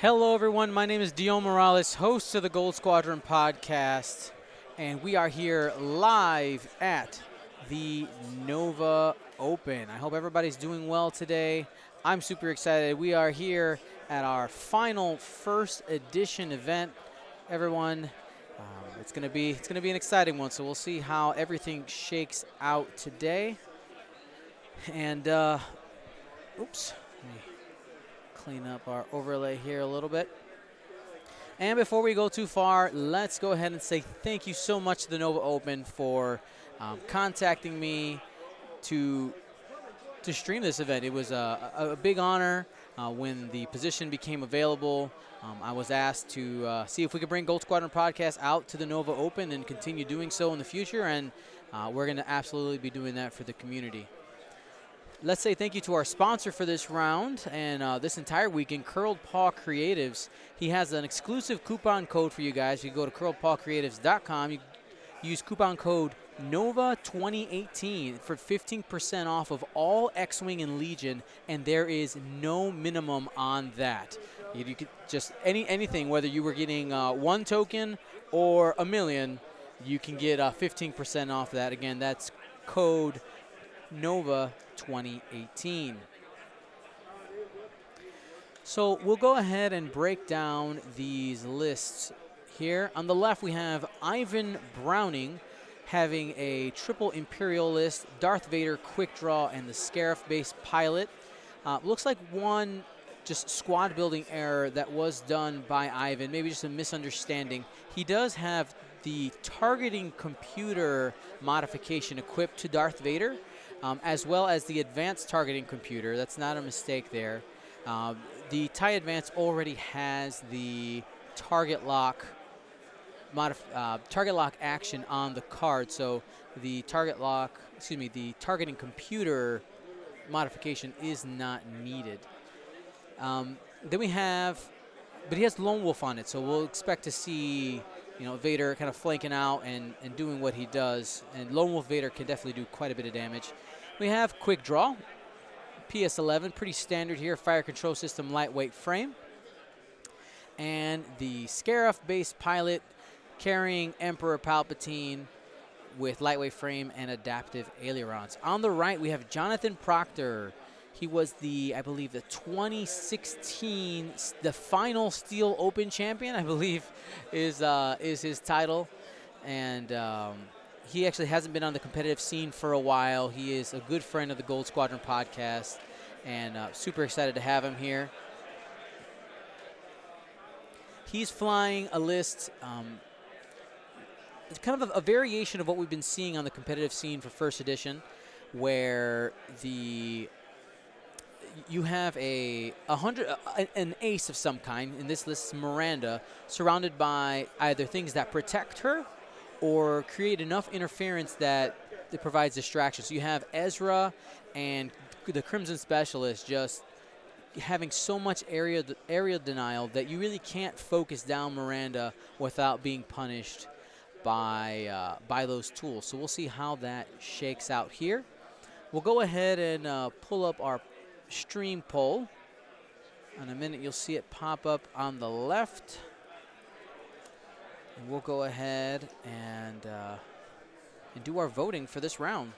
Hello, everyone. My name is Dion Morales, host of the Gold Squadron podcast, and we are here live at the Nova Open. I hope everybody's doing well today. I'm super excited. We are here at our final first edition event. Everyone, it's gonna be an exciting one. So we'll see how everything shakes out today. And oops. Clean up our overlay here a little bit. And before we go too far, let's go ahead and say thank you so much to the Nova Open for contacting me to stream this event. It was a big honor when the position became available. I was asked to see if we could bring Gold Squadron Podcast out to the Nova Open and continue doing so in the future, and we're going to absolutely be doing that for the community. Let's say thank you to our sponsor for this round and this entire weekend, Curled Paw Creatives. He has an exclusive coupon code for you guys. You go to curledpawcreatives.com. You use coupon code NOVA2018 for 15% off of all X-Wing and Legion, and there is no minimum on that. You could just anything, whether you were getting one token or a million, you can get 15% off that. Again, that's code Nova 2018. So we'll go ahead and break down these lists here. On the left, we have Ivan Browning having a triple Imperial list, Darth Vader, Quick Draw, and the Scarif-based pilot. Looks like one just squad building error that was done by Ivan, maybe just a misunderstanding. He does have the targeting computer modification equipped to Darth Vader, as well as the advanced targeting computer. That's not a mistake there. The TIE Advance already has the target lock action on the card, so the the targeting computer modification is not needed. Then we have, but he has Lone Wolf on it, so we'll expect to see, Vader kind of flanking out and doing what he does, and Lone Wolf Vader can definitely do quite a bit of damage. We have Quick Draw, PS11, pretty standard here, fire control system, lightweight frame. And the Scarif-based pilot carrying Emperor Palpatine with lightweight frame and adaptive ailerons. On the right, we have Johnathan Proctor. He was I believe, the 2016, the final Steel Open champion, I believe, is his title. And he actually hasn't been on the competitive scene for a while. He is a good friend of the Gold Squadron podcast, and super excited to have him here. He's flying a list. It's kind of a variation of what we've been seeing on the competitive scene for First Edition, where you have an ace of some kind. In this list is Miranda, surrounded by either things that protect her or create enough interference that it provides distraction. So you have Ezra and the Crimson Specialist just having so much area denial that you really can't focus down Miranda without being punished by those tools. So we'll see how that shakes out here. We'll go ahead and pull up our stream poll. In a minute, you'll see it pop up on the left. And we'll go ahead and do our voting for this round.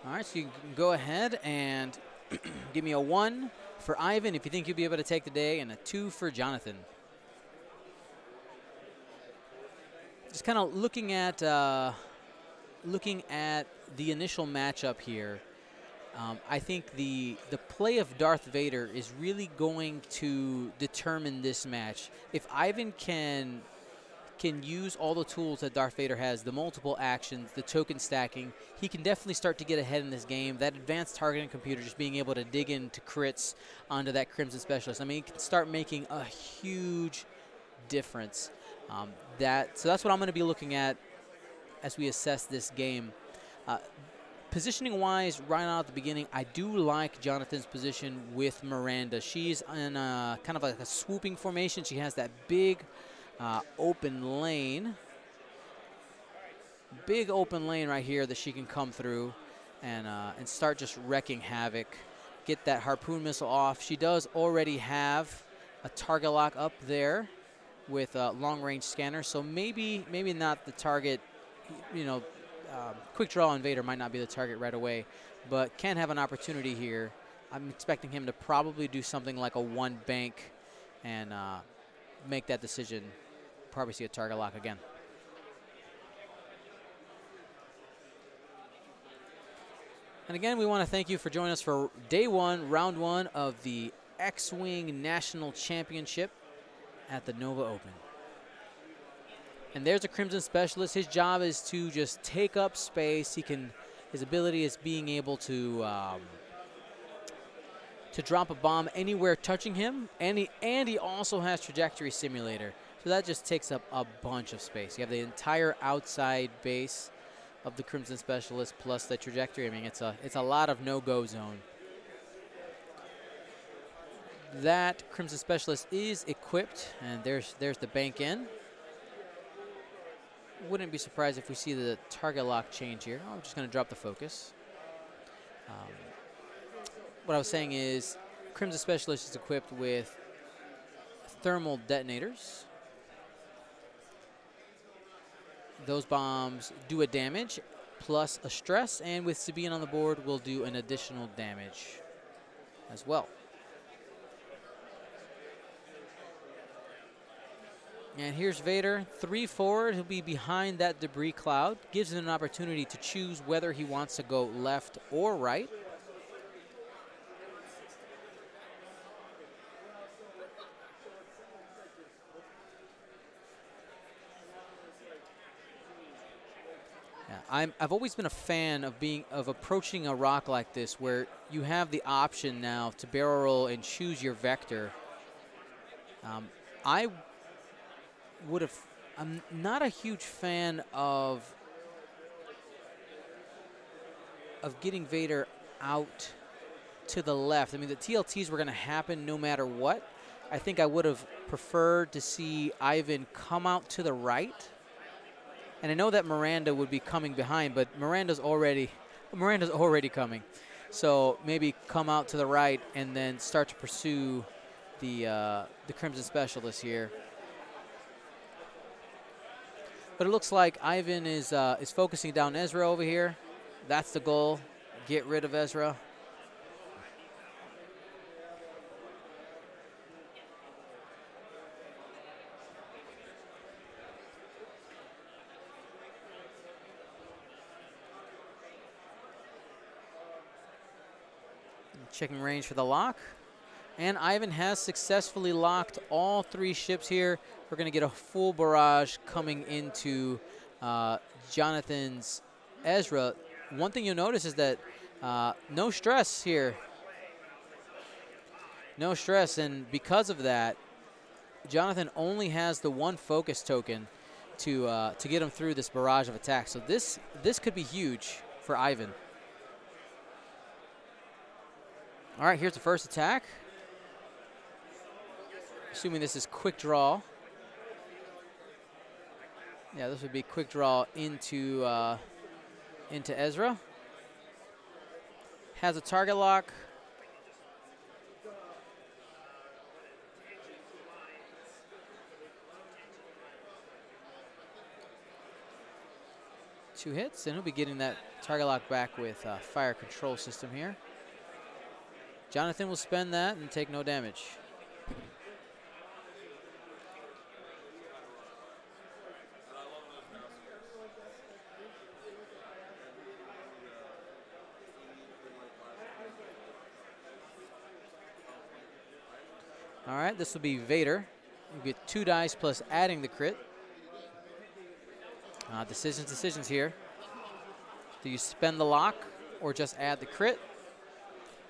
All right, so you can go ahead and give me a 1 for Ivan if you think you'll be able to take the day, and a 2 for Johnathan. Just kind of looking at the initial matchup here. I think the play of Darth Vader is really going to determine this match. If Ivan can can use all the tools that Darth Vader has, the multiple actions, the token stacking, he can definitely start to get ahead in this game. That advanced targeting computer, just being able to dig into crits onto that Crimson Specialist, I mean, it can start making a huge difference. So that's what I'm going to be looking at as we assess this game. Positioning-wise, right out at the beginning, I do like Johnathan's position with Miranda. She's in kind of like a swooping formation. She has that big open lane. Big open lane right here that she can come through and start just wrecking havoc. Get that harpoon missile off. She does already have a target lock up there with a long-range scanner, so maybe not the target, you know, quick draw invader might not be the target right away, but can have an opportunity here. I'm expecting him to probably do something like a one bank and make that decision. Probably see a target lock again. And again, we want to thank you for joining us for day one, round one of the X-Wing National Championship at the Nova Open. And there's a Crimson Specialist. His job is to just take up space. His ability is being able to drop a bomb anywhere touching him, and he also has Trajectory Simulator. So that just takes up a bunch of space. You have the entire outside base of the Crimson Specialist plus the trajectory. I mean, it's a lot of no-go zone. That Crimson Specialist is equipped, and there's the bank in. Wouldn't be surprised if we see the target lock change here. I'm just going to drop the focus. What I was saying is Crimson Specialist is equipped with thermal detonators. Those bombs do a damage plus a stress, and with Sabine on the board, will do an additional damage as well. And here's Vader, 3 forward. He'll be behind that debris cloud. Gives him an opportunity to choose whether he wants to go left or right. Yeah, I've always been a fan of approaching a rock like this, where you have the option now to barrel roll and choose your vector. I'm not a huge fan of getting Vader out to the left. I mean, the TLTs were going to happen no matter what. I think I would have preferred to see Ivan come out to the right. And I know that Miranda would be coming behind, but Miranda's already coming. So maybe come out to the right and then start to pursue the Crimson Specialist here. But it looks like Ivan is focusing down Ezra over here. That's the goal. Get rid of Ezra. Checking range for the lock. And Ivan has successfully locked all 3 ships here. We're going to get a full barrage coming into Johnathan's Ezra. One thing you'll notice is that no stress here. No stress, and because of that, Johnathan only has the 1 focus token to get him through this barrage of attacks. So this could be huge for Ivan. All right, here's the first attack. Assuming this is quick draw. Yeah, this would be quick draw into Ezra. Has a target lock. Two hits, and he'll be getting that target lock back with fire control system here. Johnathan will spend that and take no damage. All right, this will be Vader. You get 2 dice plus adding the crit. Decisions here. Do you spend the lock or just add the crit?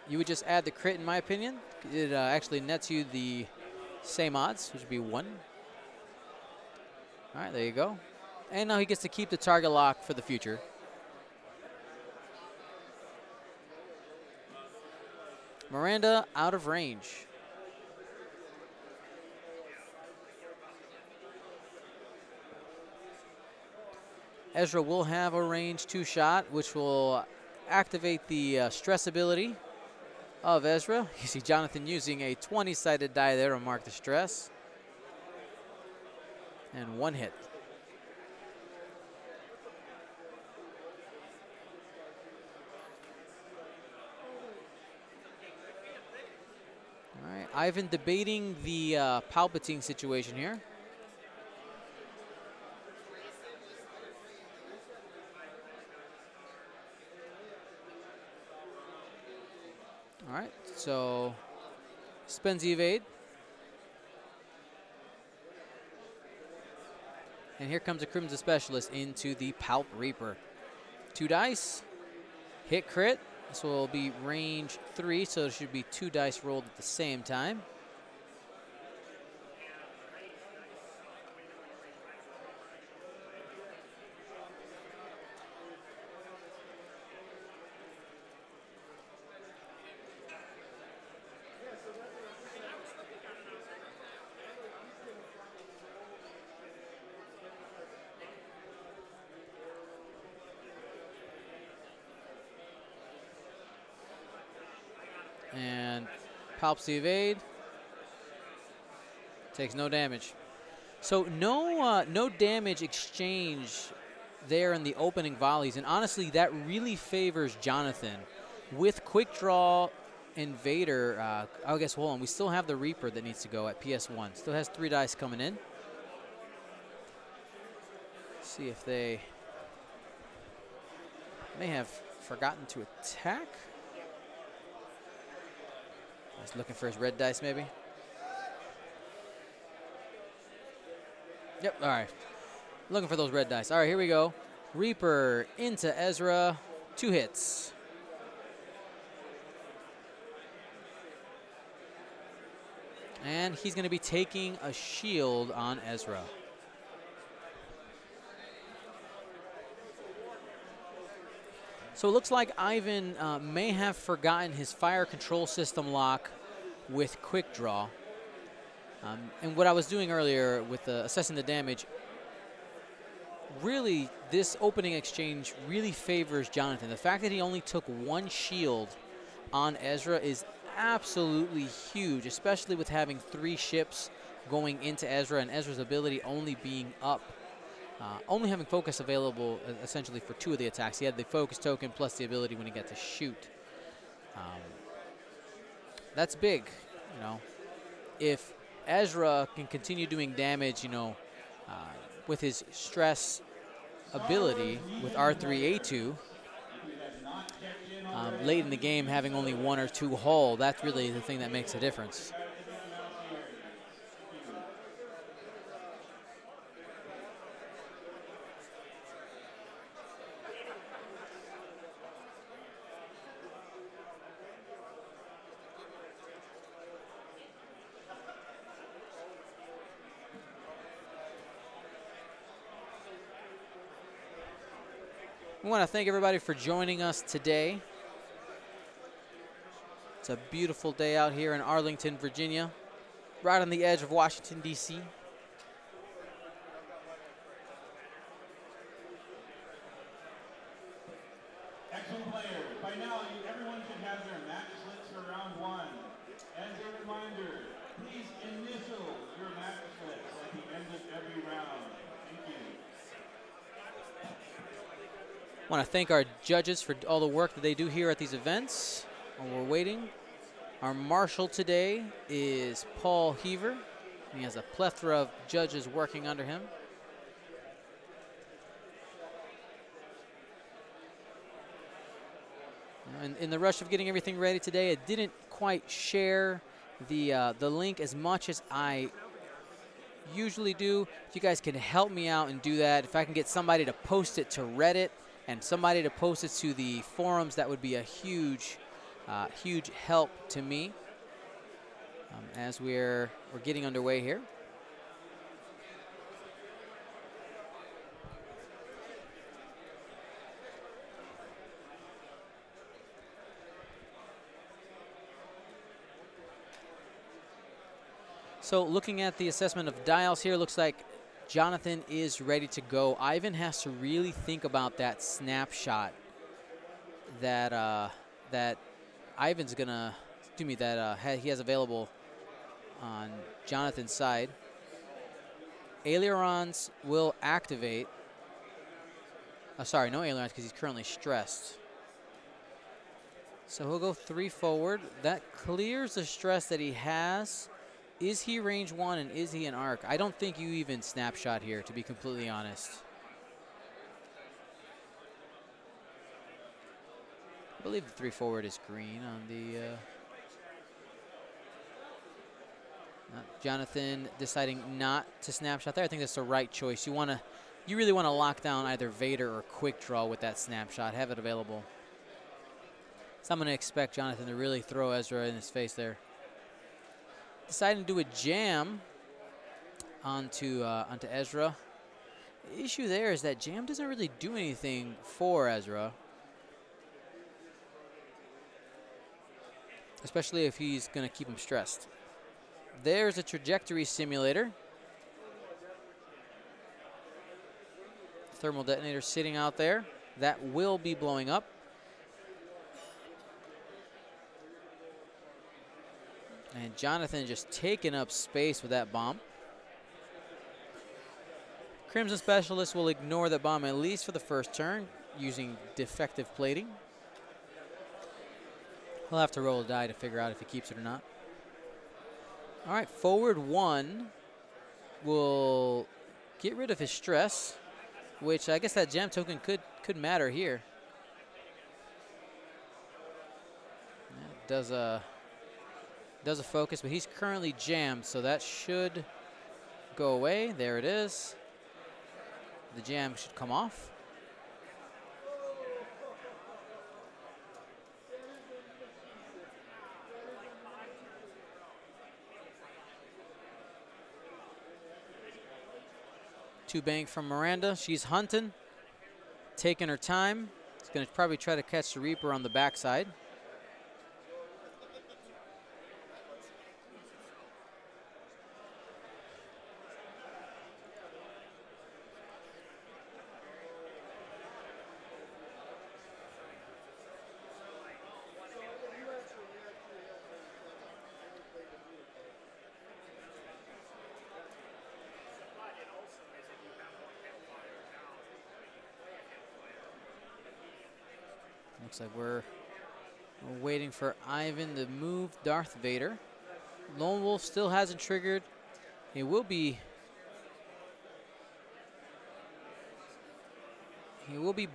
You would just add the crit, in my opinion. It actually nets you the same odds, which would be 1. All right, there you go. And now he gets to keep the target lock for the future. Miranda out of range. Ezra will have a range 2 shot, which will activate the stress ability of Ezra. You see Johnathan using a 20-sided die there to mark the stress. And 1 hit. All right, Ivan debating the Palpatine situation here. All right, so spends the evade. And here comes a Crimson Specialist into the Palp Reaper. 2 dice, hit crit. This will be range 3, so it should be 2 dice rolled at the same time. And palps the evade. Takes no damage. So no damage exchange there in the opening volleys. And honestly, that really favors Johnathan. With quick draw and Vader, I guess, hold on, we still have the Reaper that needs to go at PS1. Still has 3 dice coming in. See if they may have forgotten to attack. He's looking for his red dice, maybe. Yep, all right. Looking for those red dice. All right, here we go. Reaper into Ezra. 2 hits. And he's going to be taking a shield on Ezra. So it looks like Ivan may have forgotten his fire control system lock with quick draw. And what I was doing earlier with assessing the damage, really this opening exchange really favors Johnathan. The fact that he only took 1 shield on Ezra is absolutely huge, especially with having 3 ships going into Ezra and Ezra's ability only being up. Only having focus available essentially for 2 of the attacks. He had the focus token plus the ability when he got to shoot. That's big, you know. If Ezra can continue doing damage, you know, with his stress ability with R3A2, late in the game having only 1 or 2 hull, that's really the thing that makes a difference. We want to thank everybody for joining us today. It's a beautiful day out here in Arlington, Virginia, right on the edge of Washington, D.C. Excellent players. By now, everyone should have their match slips for round 1. As a reminder, please initial your match slips at the end of every round. Thank you. I want to thank our judges for all the work that they do here at these events. While we're waiting, our marshal today is Paul Heaver. He has a plethora of judges working under him. And in the rush of getting everything ready today, I didn't quite share the link as much as I usually do. If you guys can help me out and do that, if I can get somebody to post it to Reddit and somebody to post it to the forums, that would be a huge, huge help to me as we're getting underway here. So looking at the assessment of dials here, looks like Johnathan is ready to go. Ivan has to really think about that snapshot that that Ivan's gonna, excuse me, that he has available on Jonathan's side. Ailerons will activate. Sorry, no ailerons because he's currently stressed. So he'll go 3 forward. That clears the stress that he has. Is he range 1 and is he an arc? I don't think you even snapshot here, to be completely honest. I believe the 3 forward is green on the... Johnathan deciding not to snapshot there. I think that's the right choice. You really want to lock down either Vader or quick draw with that snapshot. Have it available. So I'm going to expect Johnathan to really throw Ezra in his face there. Deciding to do a jam onto Ezra. The issue there is that jam doesn't really do anything for Ezra, especially if he's going to keep him stressed. There's a trajectory simulator. Thermal detonator sitting out there. That will be blowing up. And Johnathan just taking up space with that bomb. Crimson Specialist will ignore that bomb at least for the first turn using defective plating. He'll have to roll a die to figure out if he keeps it or not. All right, forward 1 will get rid of his stress, which I guess that jam token could matter here. That does a focus, but he's currently jammed, so that should go away. There it is. The jam should come off. Two bank from Miranda. She's hunting, taking her time. She's going to probably try to catch the Reaper on the backside. Looks like we're waiting for Ivan to move Darth Vader. Lone Wolf still hasn't triggered. He will be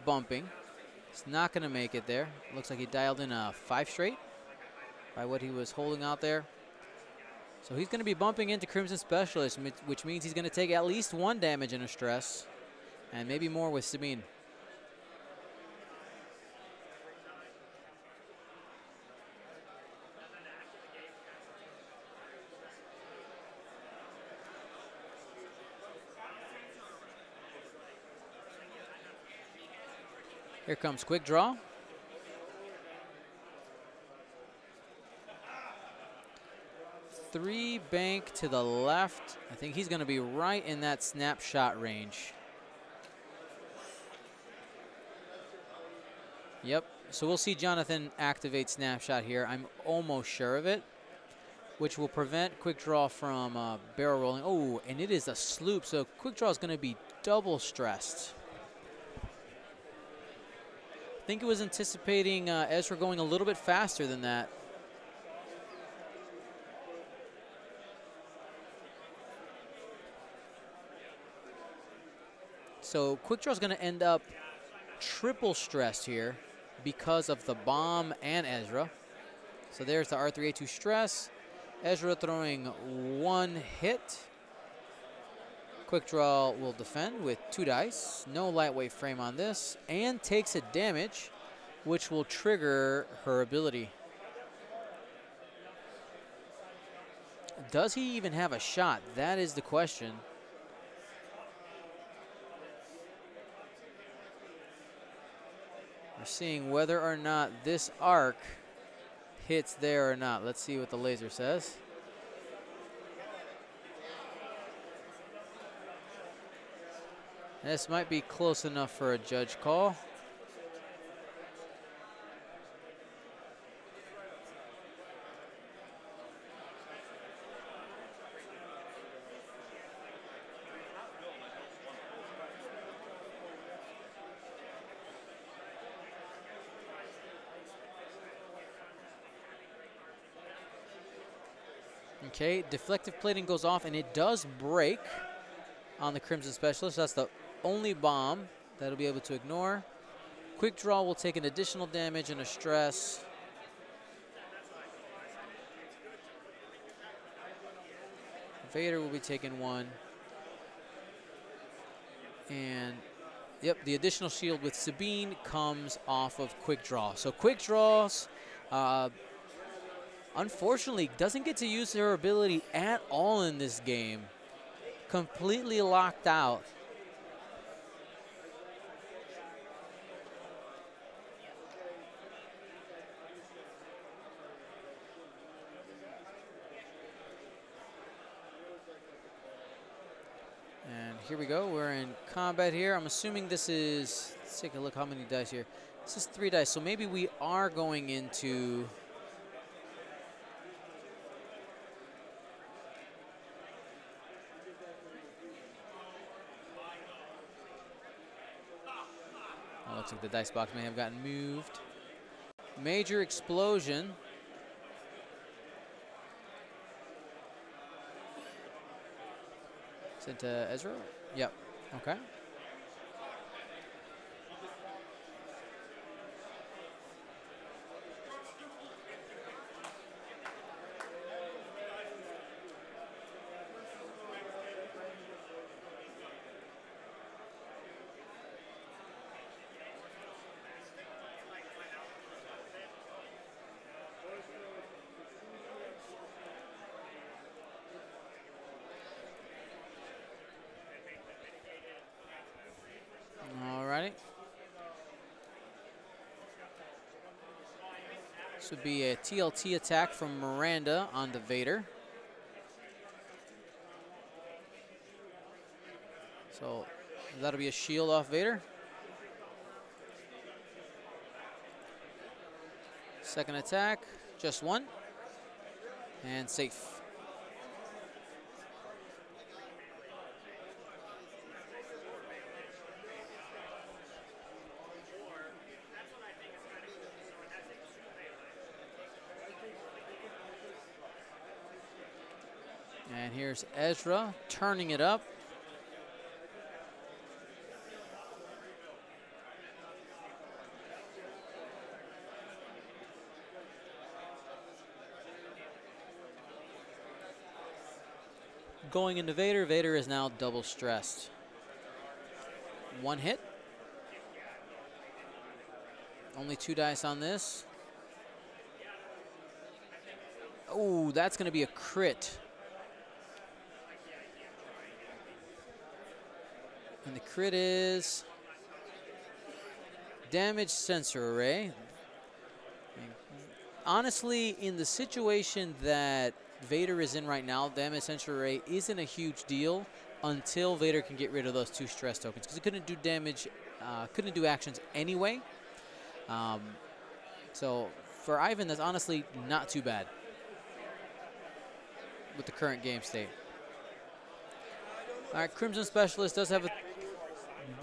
bumping. He's not going to make it there. Looks like he dialed in a 5 straight by what he was holding out there. So he's going to be bumping into Crimson Specialist, which means he's going to take at least 1 damage in a stress, and maybe more with Sabine. Here comes quick draw. Three bank to the left. I think he's going to be right in that snapshot range. Yep. So we'll see Johnathan activate snapshot here. I'm almost sure of it, which will prevent quick draw from barrel rolling. Oh, and it is a sloop, so quick draw is going to be double stressed. I think it was anticipating Ezra going a little bit faster than that. So quick draw is going to end up triple stressed here because of the bomb and Ezra. So there's the R3A2 stress. Ezra throwing 1 hit. Quick Draw will defend with 2 dice. No lightweight frame on this. And takes a damage, which will trigger her ability. Does he even have a shot? That is the question. We're seeing whether or not this arc hits there or not. Let's see what the laser says. This might be close enough for a judge call. Okay, deflective plating goes off, and it does break on the Crimson Specialist. That's the only bomb that'll be able to ignore. Quick Draw will take an additional damage and a stress. Vader will be taking 1. And, yep, the additional shield with Sabine comes off of Quick Draw. So Quick Draws, unfortunately, doesn't get to use her ability at all in this game. Completely locked out. And here we go. We're in combat here. I'm assuming this is, let's take a look how many dice here. This is 3 dice, so maybe we are going into looks like the dice box may have gotten moved. Major explosion. Sent to Ezra? Yep. Okay. This would be a TLT attack from Miranda onto Vader. So that'll be a shield off Vader. Second attack, just 1. And safe. And here's Ezra turning it up. Going into Vader, Vader is now double stressed. 1 hit. Only 2 dice on this. Oh, that's going to be a crit. And the crit is damage sensor array. Honestly, in the situation that Vader is in right now, damage sensor array isn't a huge deal until Vader can get rid of those 2 stress tokens, because he couldn't do damage, couldn't do actions anyway. So for Ivan, that's honestly not too bad with the current game state. All right, Crimson Specialist does have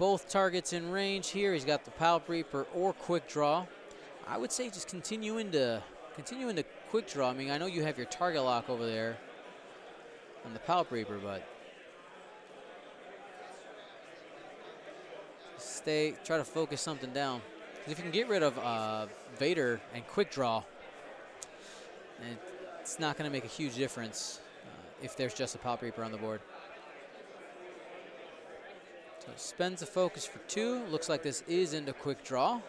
both targets in range here. He's got the Palp Reaper or Quick Draw. I would say just continue into Quick Draw. I mean, I know you have your target lock over there on the Palp Reaper, but try to focus something down. If you can get rid of Vader and Quick Draw, it's not going to make a huge difference if there's just a Palp Reaper on the board. So spends the focus for 2. Looks like this is into quick draw.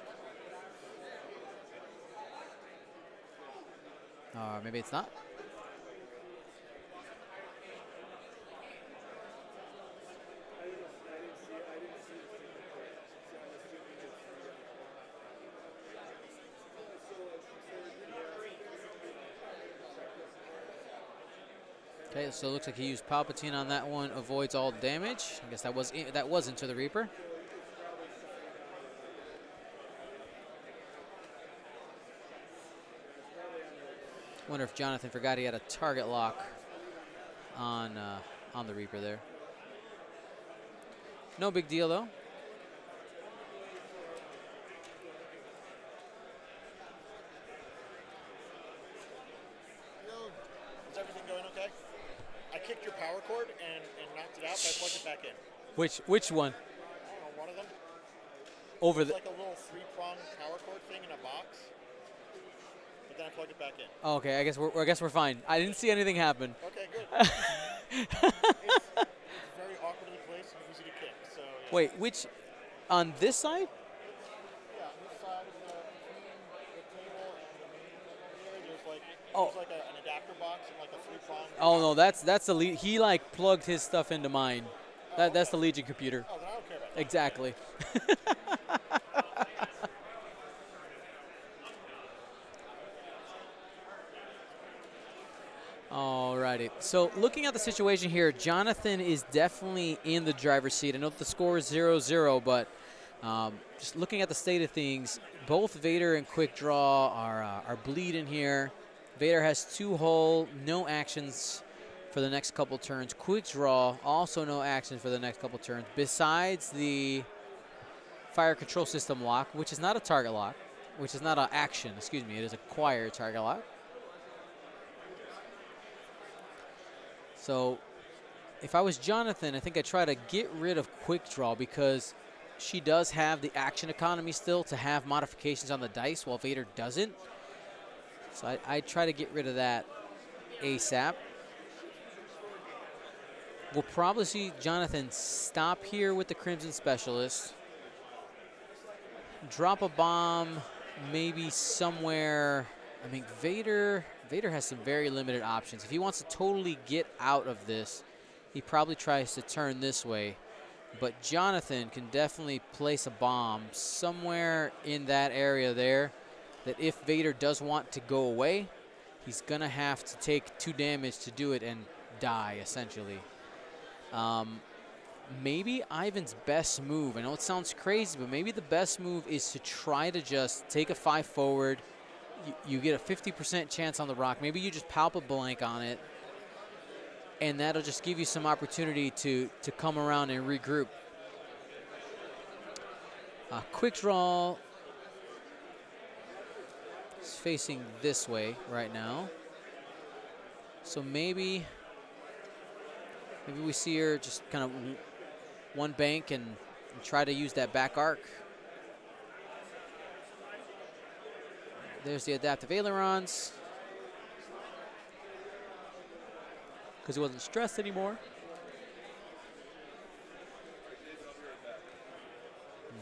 Or maybe it's not. Okay, so it looks like he used Palpatine on that one, avoids all damage. I guess that was into the Reaper. Wonder if Johnathan forgot he had a target lock on the Reaper there. No big deal though. Is everything going okay? I kicked your power cord and knocked it out, but I plugged it back in. Which one? I don't know, one of them. Over It's the. like a little 3-prong power cord thing in a box. But then I plugged it back in. Oh, okay, I guess we're fine. I didn't see anything happen. Okay, good. it's very awkwardly placed and easy to kick. So yeah. Wait, which on this side? Yeah, on this side of the table and the main table here, there's like Oh. an adapter box and like a 3-prong. Oh no, that's the lead. He like plugged his stuff into mine. That's the Legion computer. Oh, then I don't care about that. Exactly. Alrighty. So looking at the situation here, Johnathan is definitely in the driver's seat. I know that the score is 0-0, but just looking at the state of things, both Vader and Quick Draw are bleeding here. Vader has 2 hull, no actions for the next couple turns. Quick Draw, also no action for the next couple turns, besides the fire control system lock, which is not a target lock, which is not an action, excuse me, it is acquired target lock. So if I was Johnathan, I think I'd try to get rid of Quick Draw because she does have the action economy still to have modifications on the dice while Vader doesn't. So I'd try to get rid of that ASAP. We'll probably see Johnathan stop here with the Crimson Specialist. Drop a bomb maybe somewhere. I mean, Vader has some very limited options. If he wants to totally get out of this, he probably tries to turn this way. But Johnathan can definitely place a bomb somewhere in that area there that if Vader does want to go away, he's going to have to take 2 damage to do it and die, essentially. Maybe Ivan's best move, I know it sounds crazy, but maybe the best move is to try to just take a 5 forward. You get a 50% chance on the rock. Maybe you just palp a blank on it, and that'll just give you some opportunity to come around and regroup. Quick Draw is facing this way right now. So maybe we see her just kind of one bank and try to use that back arc. There's the adaptive ailerons. Because he wasn't stressed anymore.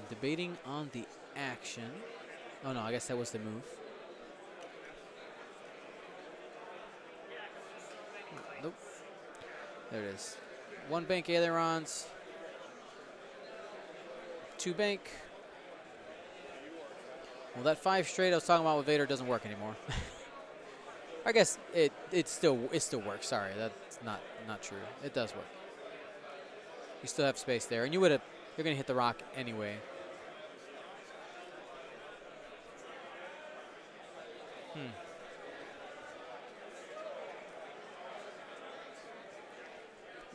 Debating on the action. Oh no, I guess that was the move. Nope. There it is. 1 bank ailerons. 2 bank. Well, that 5 straight I was talking about with Vader doesn't work anymore. I guess it still works. Sorry, that's not true. It does work. You still have space there, and you're gonna hit the rock anyway.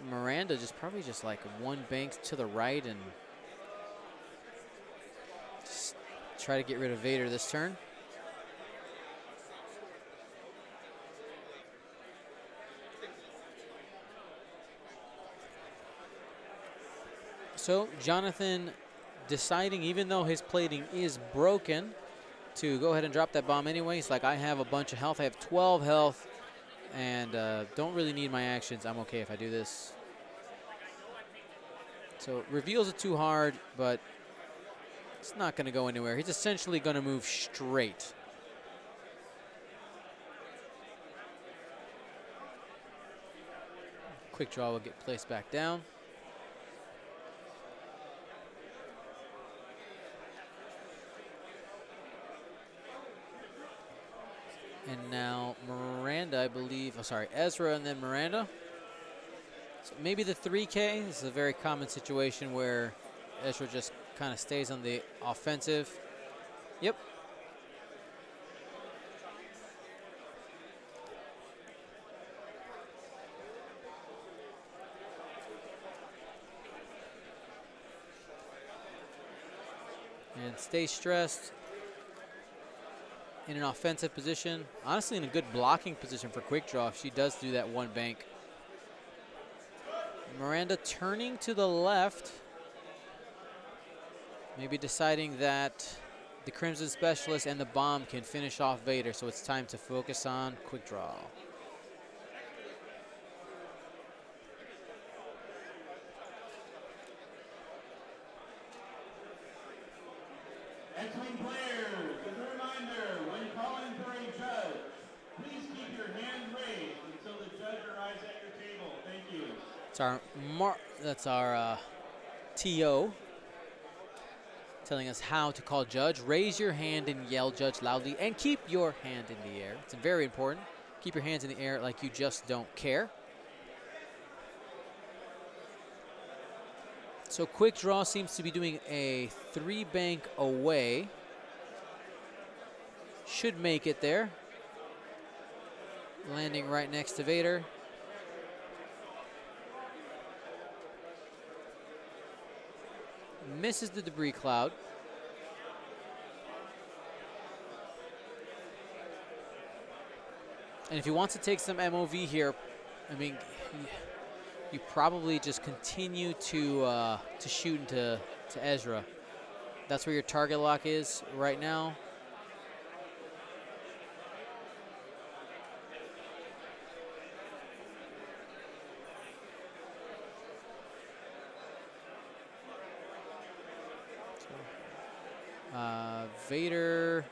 Miranda probably just like 1 bank to the right and just try to get rid of Vader this turn. So Johnathan deciding, even though his plating is broken, to go ahead and drop that bomb anyway. He's like, I have a bunch of health. I have 12 health and don't really need my actions. I'm okay if I do this. So reveals it too hard, but it's not going to go anywhere. He's essentially going to move straight. Quick draw will get placed back down. And now Miranda, I believe, oh, sorry, Ezra and then Miranda. So maybe the 3K. This is a very common situation where Ezra just kind of stays on the offensive. Yep. And stay stressed in an offensive position. Honestly, in a good blocking position for quick draw if she does do that one bank. Miranda turning to the left. Maybe deciding that the Crimson Specialist and the bomb can finish off Vader, so it's time to focus on quick draw. X-Wing players, as a reminder, when calling for a judge, please keep your hand raised until the judge arrives at your table. Thank you. That's our TO telling us how to call judge. Raise your hand and yell judge loudly, and keep your hand in the air. It's very important. Keep your hands in the air like you just don't care. So quick draw seems to be doing a 3-bank away. Should make it there. Landing right next to Vader. Misses the debris cloud. And if he wants to take some MOV here, I mean, you probably just continue to shoot into Ezra. That's where your target lock is right now. Vader.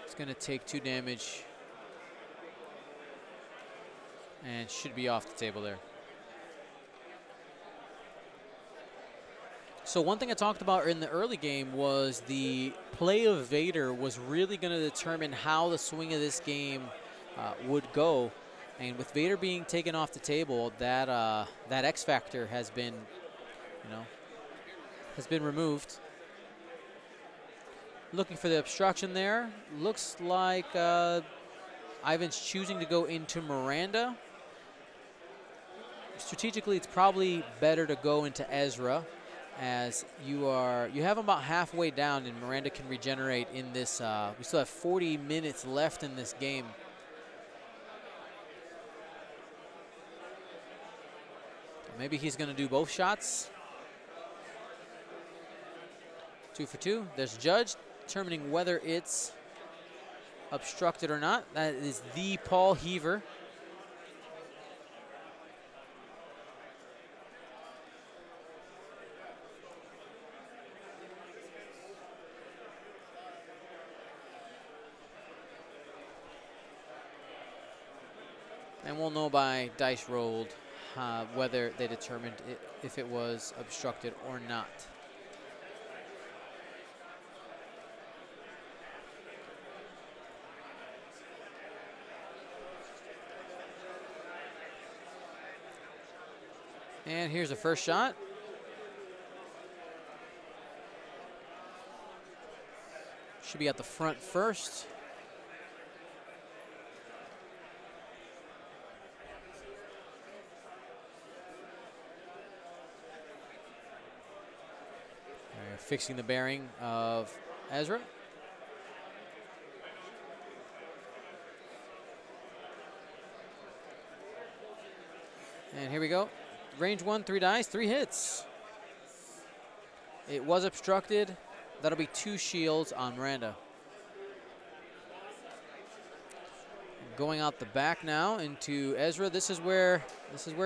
It's going to take 2 damage and should be off the table there. So one thing I talked about in the early game was the play of Vader was really going to determine how the swing of this game would go. And with Vader being taken off the table, that X factor has been, removed. Looking for the obstruction there. Looks like Ivan's choosing to go into Miranda. Strategically, it's probably better to go into Ezra, as you have about halfway down and Miranda can regenerate in this. We still have 40 minutes left in this game. Maybe he's going to do both shots. 2 for 2. There's Judge determining whether it's obstructed or not. That is the Paul Heaver. And we'll know by dice rolled whether they determined if it was obstructed or not. And here's the first shot. Should be at the front first. Fixing the bearing of Ezra. And here we go. Range 1, 3 dice, 3 hits. It was obstructed. That'll be 2 shields on Miranda. Going out the back now into Ezra. This is where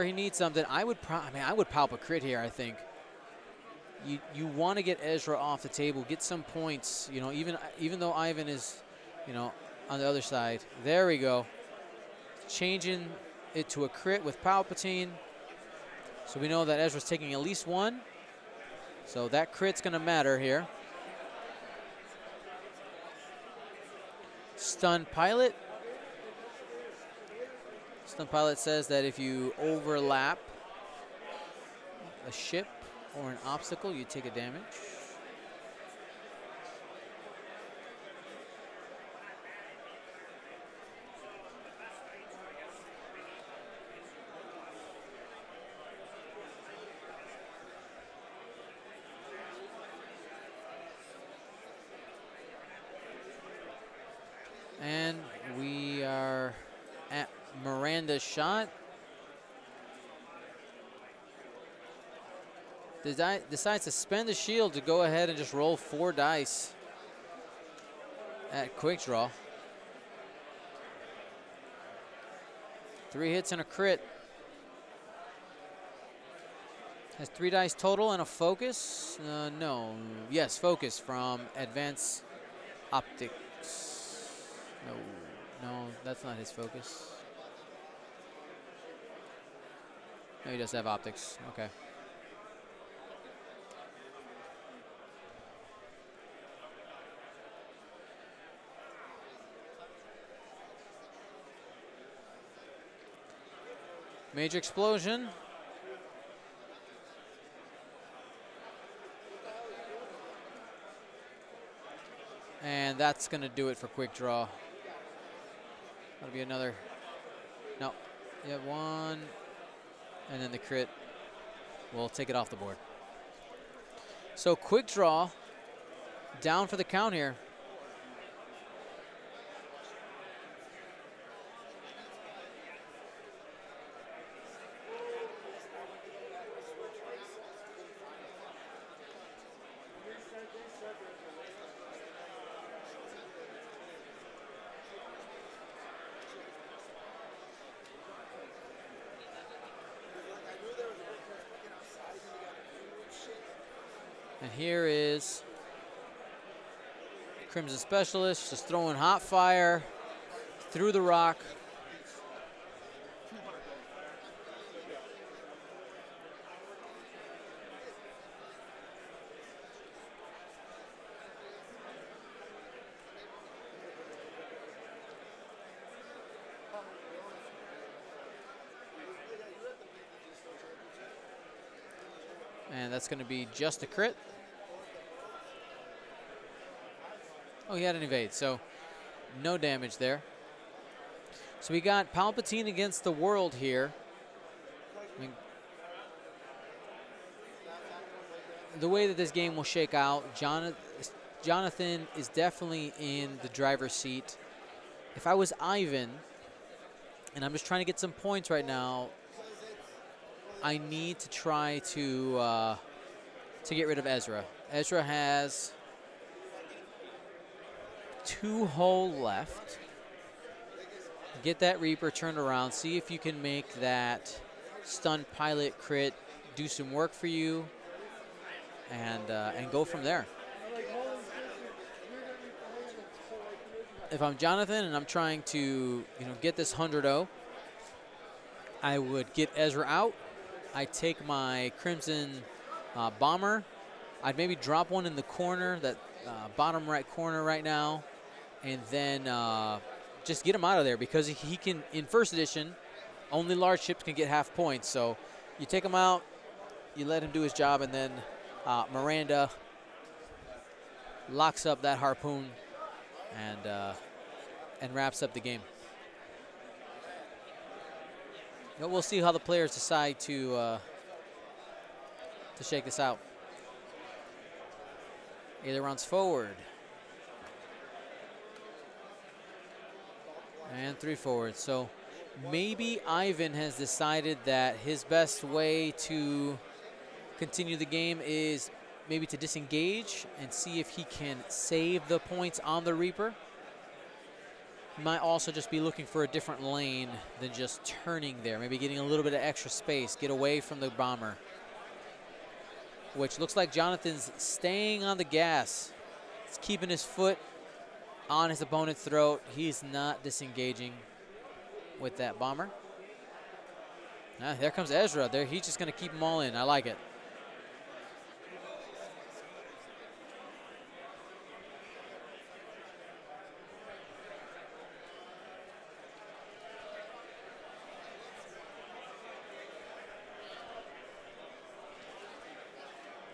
he needs something. I would palp a crit here, I think. You want to get Ezra off the table, get some points, you know, even though Ivan is, you know, on the other side. There we go. Changing it to a crit with Palpatine. So we know that Ezra's taking at least 1. So that crit's going to matter here. Stun Pilot. Stun Pilot says that if you overlap a ship or an obstacle, you take a damage. And we are at Miranda's shot. Decides to spend the shield to go ahead and just roll 4 dice at quick draw. 3 hits and a crit. Has 3 dice total and a focus. No. Yes, focus from Advanced Optics. No, that's not his focus. No, he does have optics. Okay. Major explosion. And that's going to do it for quick draw. That'll be another. No. You have 1. And then the crit will take it off the board. So quick draw down for the count here. And here is Crimson Specialist just throwing hot fire through the rock. And that's going to be just a crit. Oh, he had an evade, so no damage there. So we got Palpatine against the world here. I mean, the way that this game will shake out, Johnathan is definitely in the driver's seat. If I was Ivan, and I'm just trying to get some points right now, I need to try to get rid of Ezra. Ezra has 2 hull left. Get that Reaper turned around. See if you can make that stun pilot crit do some work for you, and go from there. If I'm Johnathan and I'm trying to get this 100-0, I would get Ezra out. I take my Crimson Bomber. I'd maybe drop one in the corner, that bottom right corner right now, and then just get him out of there, because he can, in first edition, only large ships can get half points. So you take him out, you let him do his job, and then Miranda locks up that harpoon and wraps up the game. But we'll see how the players decide to shake this out. Ailerons forward. And 3 forward. So maybe Ivan has decided that his best way to continue the game is maybe to disengage and see if he can save the points on the Reaper. He might also just be looking for a different lane than just turning there, maybe getting a little bit of extra space, get away from the bomber. Which looks like Jonathan's staying on the gas. He's keeping his foot on his opponent's throat. He's not disengaging with that bomber. There comes Ezra. There, he's just going to keep them all in. I like it.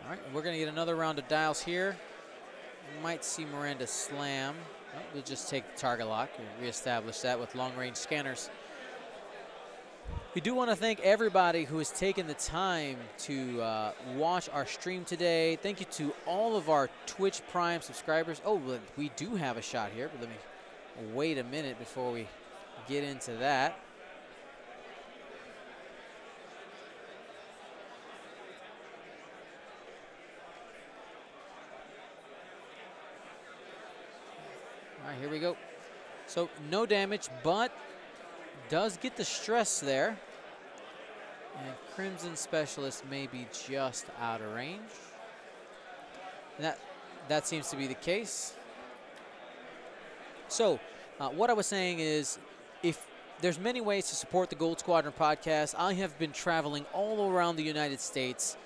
All right, we're going to get another round of dials here. We might see Miranda slam. Oh, we'll just take the target lock and reestablish that with long-range scanners. We do want to thank everybody who has taken the time to watch our stream today. Thank you to all of our Twitch Prime subscribers. Oh, we do have a shot here, but let me wait a minute before we get into that. All right, here we go. So no damage, but does get the stress there. And Crimson Specialist may be just out of range. And that seems to be the case. So what I was saying is, if there's many ways to support the Gold Squadron podcast. I have been traveling all around the United States,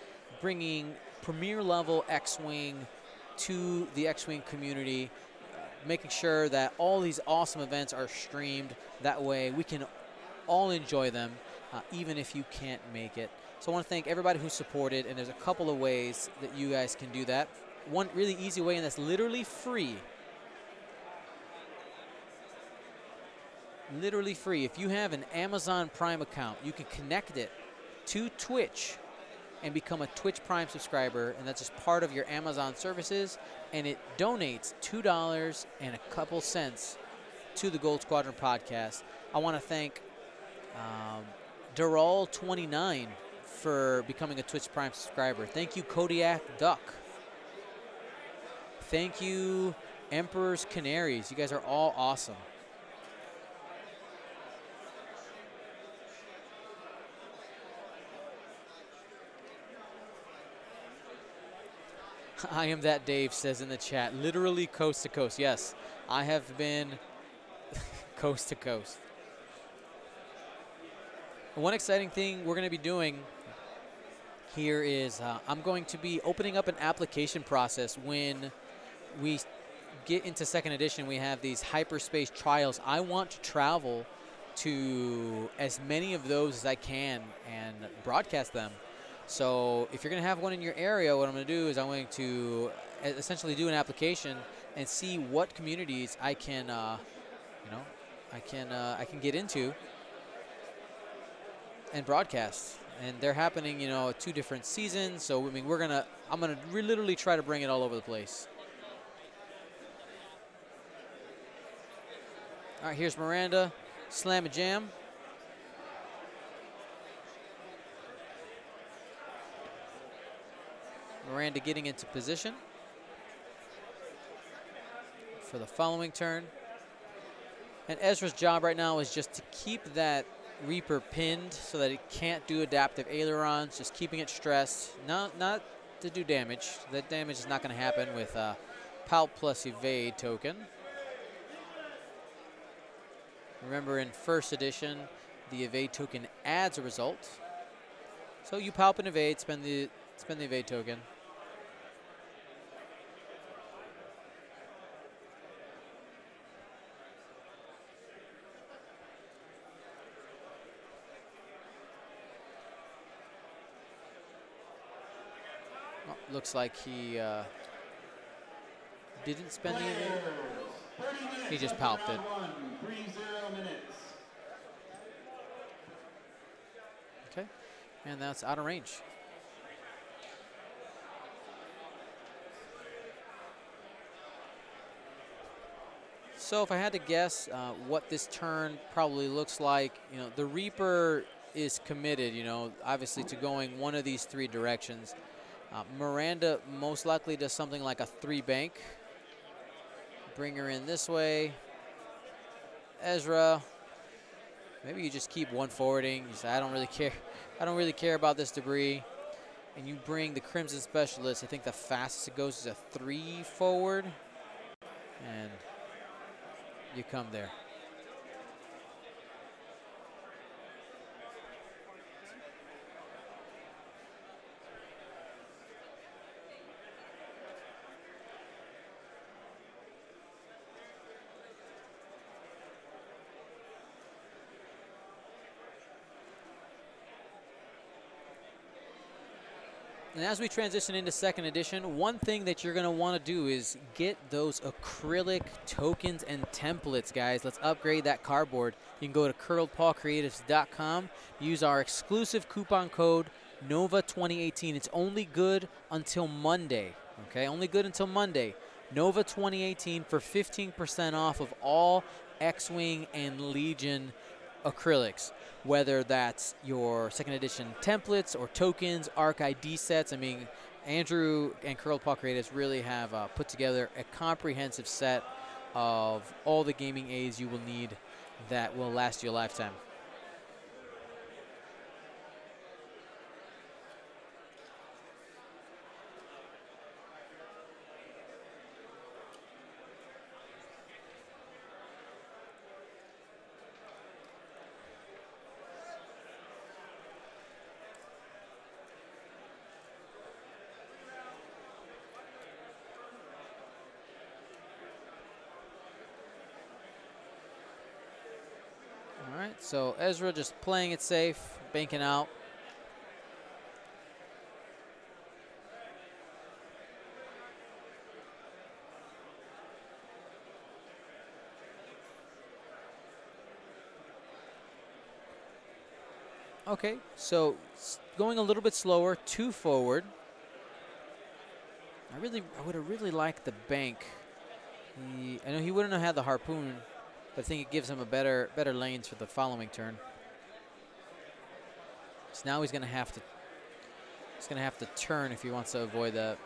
bringing premier level X-Wing to the X-Wing community, making sure that all these awesome events are streamed. That way we can all enjoy them, even if you can't make it. So I want to thank everybody who supported, and there's a couple of ways that you guys can do that. One really easy way, and that's literally free. Literally free. If you have an Amazon Prime account, you can connect it to Twitch and become a Twitch Prime subscriber, and that's just part of your Amazon services, and it donates $2 and a couple cents to the Gold Squadron podcast. I want to thank Dural29 for becoming a Twitch Prime subscriber. Thank you, Kodiak Duck. Thank you, Emperor's Canaries. You guys are all awesome. I am that Dave says in the chat. Literally coast to coast. Yes, I have been coast to coast. One exciting thing we're going to be doing here is I'm going to be opening up an application process. When we get into second edition, we have these hyperspace trials. I want to travel to as many of those as I can and broadcast them. So if you're going to have one in your area, what I'm going to do is I'm going to essentially do an application and see what communities I can, I can get into and broadcast. And they're happening, 2 different seasons. So I mean, I'm gonna literally try to bring it all over the place. All right, here's Miranda, slam and jam. Miranda getting into position for the following turn. And Ezra's job right now is just to keep that Reaper pinned so that it can't do adaptive ailerons, just keeping it stressed, not to do damage. That damage is not going to happen with Palp plus evade token. Remember, in first edition, the evade token adds a result. So you Palp and evade, spend the evade token. Looks like he didn't spend the evade. He just palped it. Okay, and that's out of range. So if I had to guess what this turn probably looks like, the Reaper is committed, obviously to going one of these 3 directions. Miranda most likely does something like a 3-bank. Bring her in this way. Ezra, maybe you just keep one forwarding. You say, I don't really care. I don't really care about this debris. And you bring the Crimson Specialist. I think the fastest it goes is a 3 forward. And you come there. And as we transition into second edition, one thing that you're going to want to do is get those acrylic tokens and templates, guys. Let's upgrade that cardboard. You can go to curledpawcreatives.com, use our exclusive coupon code NOVA2018. It's only good until Monday, okay? Only good until Monday. NOVA2018 for 15% off of all X-Wing and Legion acrylics, whether that's your second edition templates or tokens, ARC ID sets. I mean, Andrew and Curled Paw Creatives really have put together a comprehensive set of all the gaming aids you will need that will last you a lifetime. All right, so Ezra just playing it safe, banking out. Okay, so going a little bit slower, 2 forward. I would have really liked the bank. I know he wouldn't have had the harpoon, but I think it gives him a better lanes for the following turn. So now he's gonna have to turn if he wants to avoid that.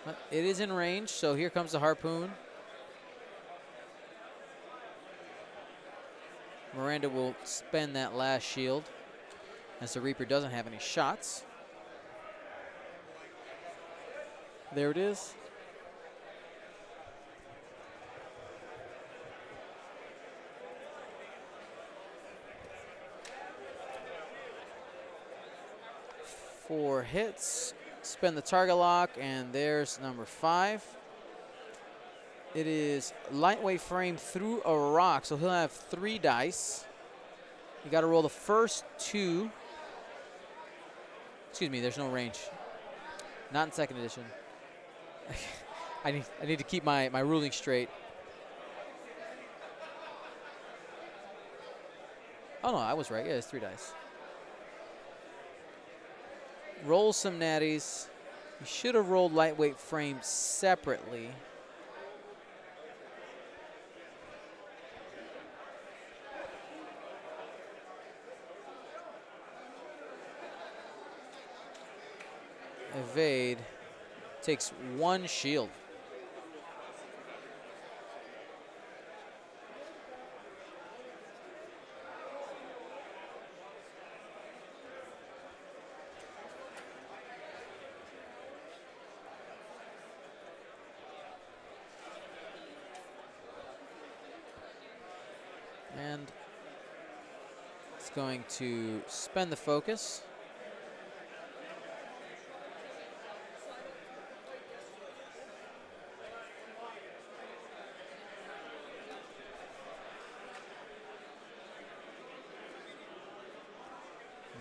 But it is in range, so here comes the harpoon. Miranda will spend that last shield as the Reaper doesn't have any shots. There it is. Four hits, spend the target lock, and there's number 5. It is lightweight frame through a rock, so he'll have 3 dice. You got to roll the first 2. Excuse me, there's no range. Not in second edition. I need to keep my ruling straight. Oh no, I was right. Yeah, it's 3 dice. Roll some natties. You should have rolled lightweight frame separately. Evade. Takes 1 shield. And it's going to spend the focus.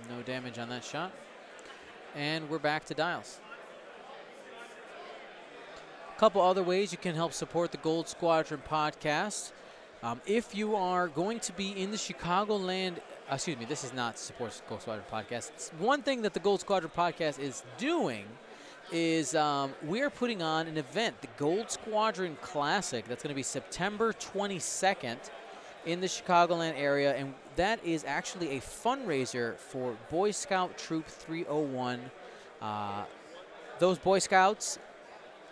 No damage on that shot. And we're back to dials. A couple other ways you can help support the Gold Squadron podcast. If you are going to be in the Chicagoland, excuse me, this is not to support Gold Squadron podcast. One thing that the Gold Squadron podcast is doing is we're putting on an event, the Gold Squadron Classic. That's going to be September 22nd. in the Chicagoland area, and that is actually a fundraiser for Boy Scout Troop 301. Those Boy Scouts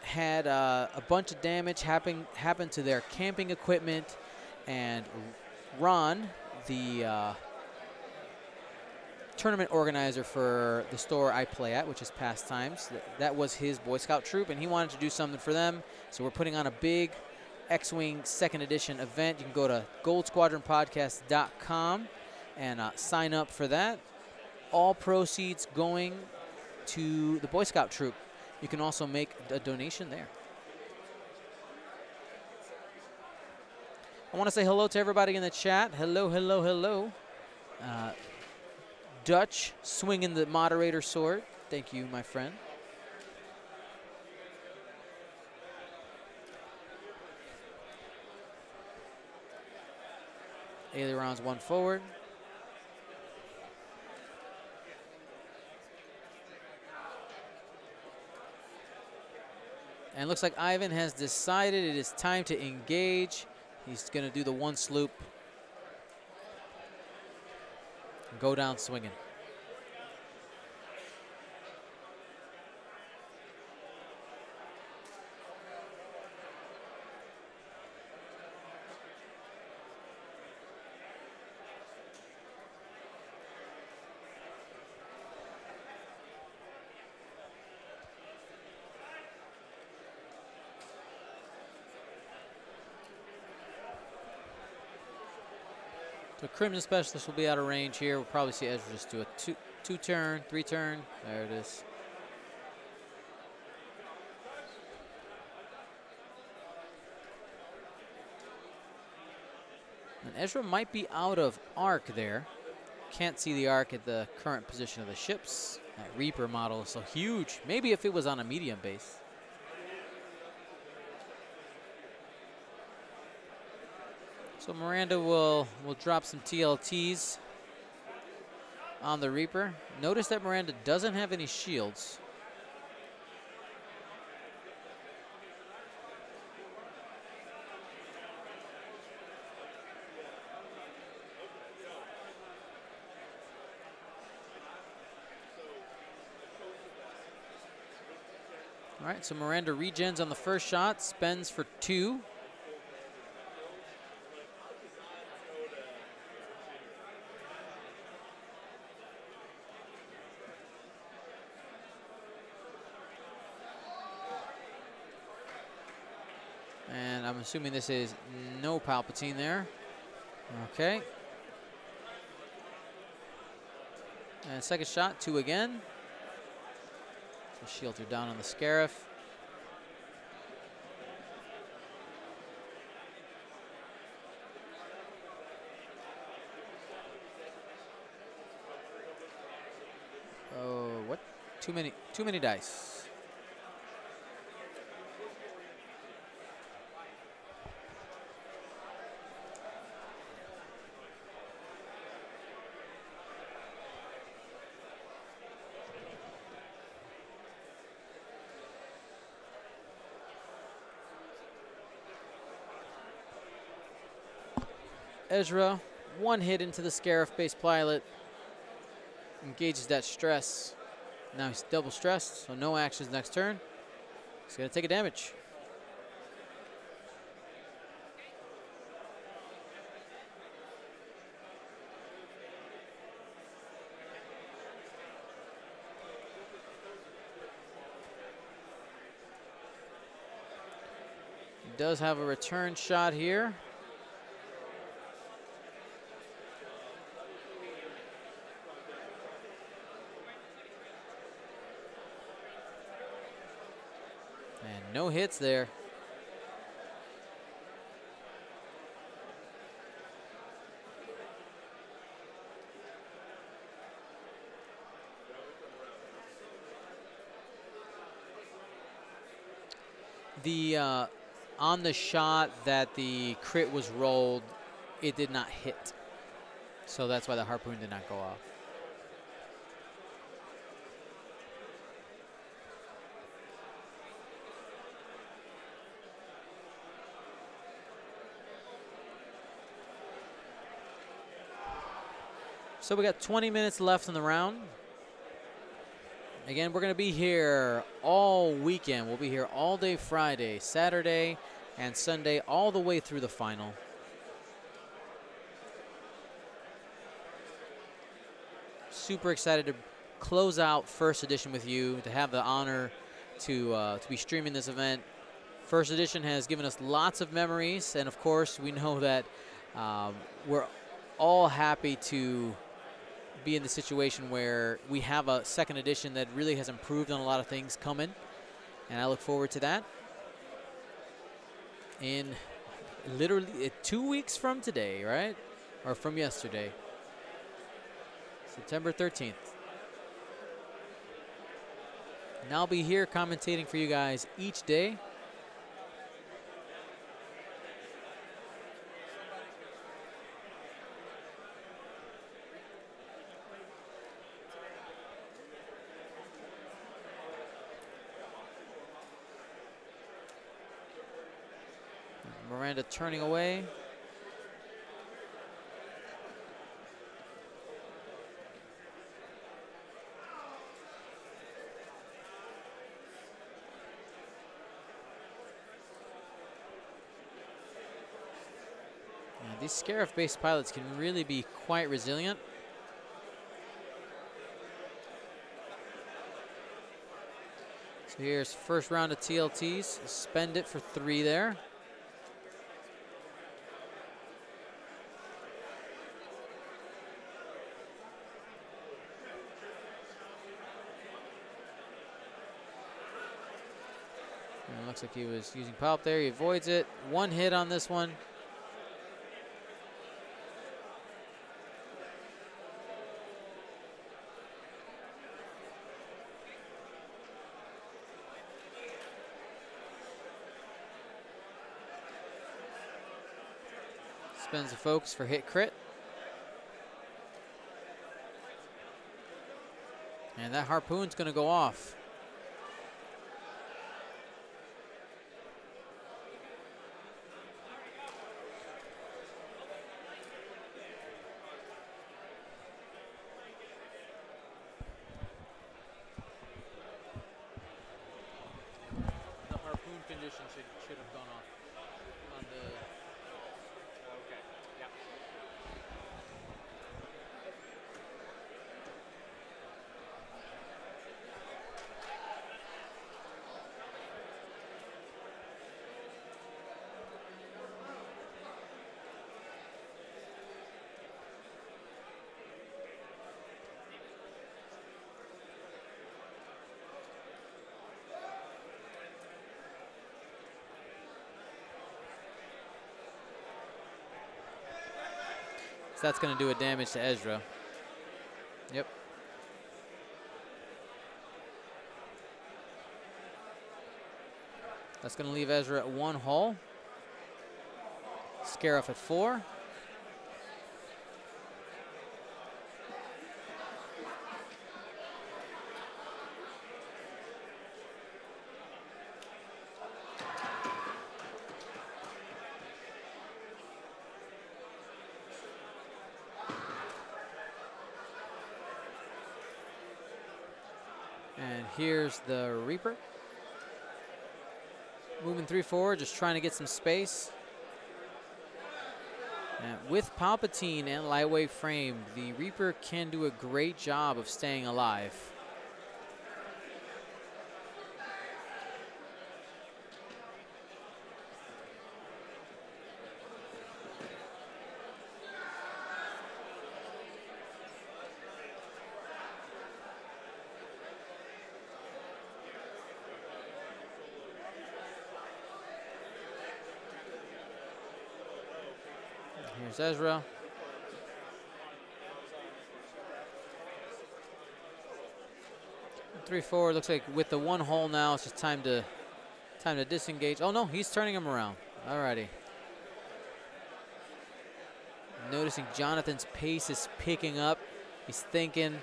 had a bunch of damage happen to their camping equipment, and Ron, the tournament organizer for the store I play at, which is Pastimes, that was his Boy Scout troop, and he wanted to do something for them. So we're putting on a big X-Wing 2nd edition event. You can go to goldsquadronpodcast.com and sign up for that. All proceeds going to the Boy Scout troop. You can also make a donation there. I want to say hello to everybody in the chat. Hello, hello, hello. Dutch swinging the moderator sword. Thank you, my friend. Ailerons one forward. And it looks like Ivan has decided it is time to engage. He's going to do the one sloop. Go down swinging. So Crimson Specialist will be out of range here. We'll probably see Ezra just do a two turn, 3 turn. There it is. And Ezra might be out of arc there. Can't see the arc at the current position of the ships. That Reaper model is so huge. Maybe if it was on a medium base. So Miranda will drop some TLTs on the Reaper. Notice that Miranda doesn't have any shields. All right, so Miranda regens on the first shot, spends for 2. And I'm assuming this is no Palpatine there. Okay. And second shot, 2 again. So shields are down on the Scarif. Oh, what? Too many dice. Ezra, 1 hit into the Scarif base pilot. Engages that stress. Now he's double stressed, so no actions next turn. He's going to take a damage. He does have a return shot here. No hits there. On the shot that the crit was rolled, it did not hit. So that's why the harpoon did not go off. So we got 20 minutes left in the round. Again, we're going to be here all weekend. We'll be here all day Friday, Saturday, and Sunday, all the way through the final. Super excited to close out First Edition with you, to have the honor to be streaming this event. First Edition has given us lots of memories, and of course, we know that we're all happy to be in the situation where we have a second edition that really has improved on a lot of things coming, and I look forward to that. In literally 2 weeks from today, right? Or from yesterday. September 13th. And I'll be here commentating for you guys each day. Miranda turning away. And these Scarif-based pilots can really be quite resilient. So here's first round of TLTs. Spend it for 3 there. Looks like he was using pop there. He avoids it. 1 hit on this one. Spends the focus for hit crit. And that harpoon's going to go off. Should have gone off on the. Okay. Yeah. That's going to do a damage to Ezra. Yep. That's going to leave Ezra at 1 hull. Scarif at 4. And here's the Reaper. Moving 3 forward, just trying to get some space. And with Palpatine and lightweight frame, the Reaper can do a great job of staying alive. Here's Ezra. Three forward. Looks like with the 1 hull now, it's just time to disengage. Oh no, he's turning him around. Alrighty. Noticing Jonathan's pace is picking up. He's thinking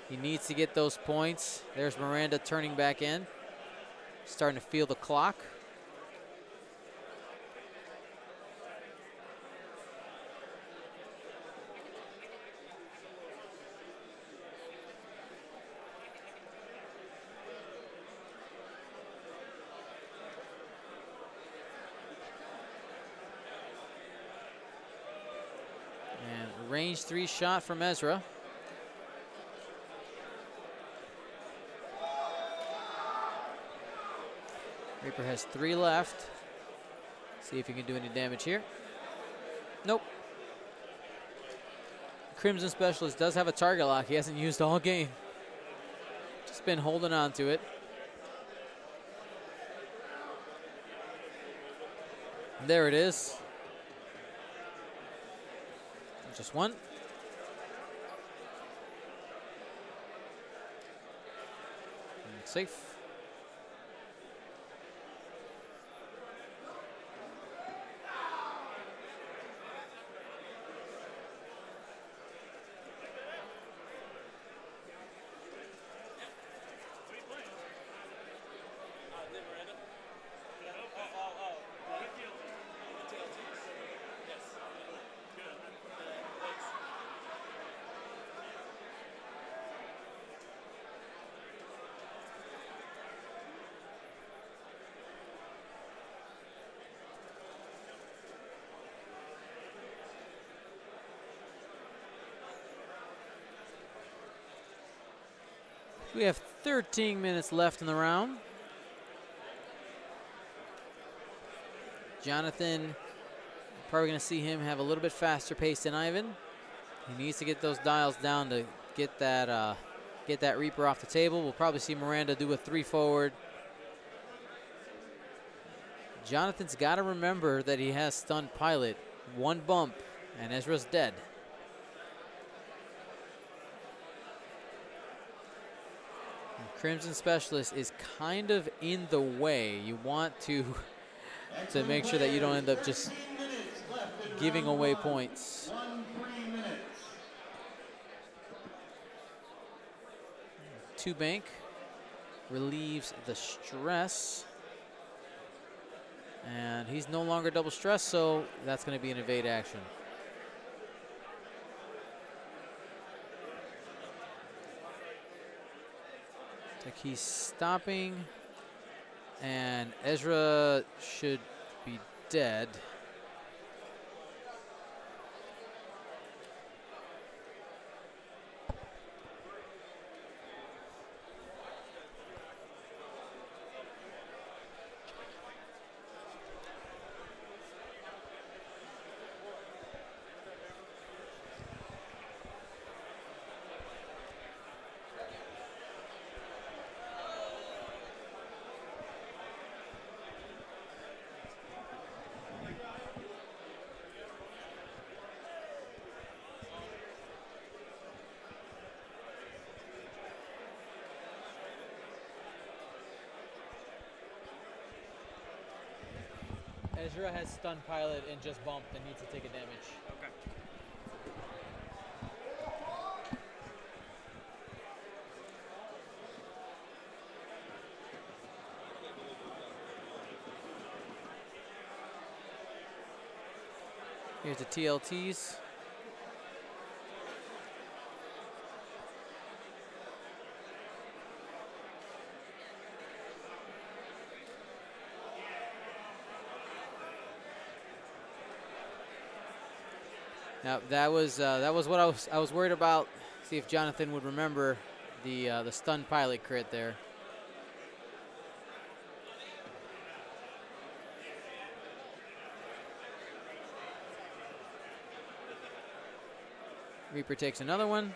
he needs to get those points. There's Miranda turning back in. Starting to feel the clock. range 3 shot from Ezra. Reaper has 3 left. See if he can do any damage here. Nope. Crimson Specialist does have a target lock. He hasn't used all game. Just been holding on to it. There it is. Just one. And safe. We have 13 minutes left in the round. Johnathan, probably going to see him have a little bit faster pace than Ivan. He needs to get those dials down to get that Reaper off the table. We'll probably see Miranda do a 3 forward. Jonathan's got to remember that he has stunned pilot. 1 bump, and Ezra's dead. Crimson Specialist is kind of in the way. You want to make sure that you don't end up just giving away points. 2 bank relieves the stress. And he's no longer double stressed, so that's going to be an evade action. Like he's stopping, and Ezra should be dead. Ezra has stunned pilot and just bumped and needs to take a damage. Okay. Here's the TLTs. Now that was what I was worried about. See if Johnathan would remember the stunned pilot crit there. Reaper takes another one.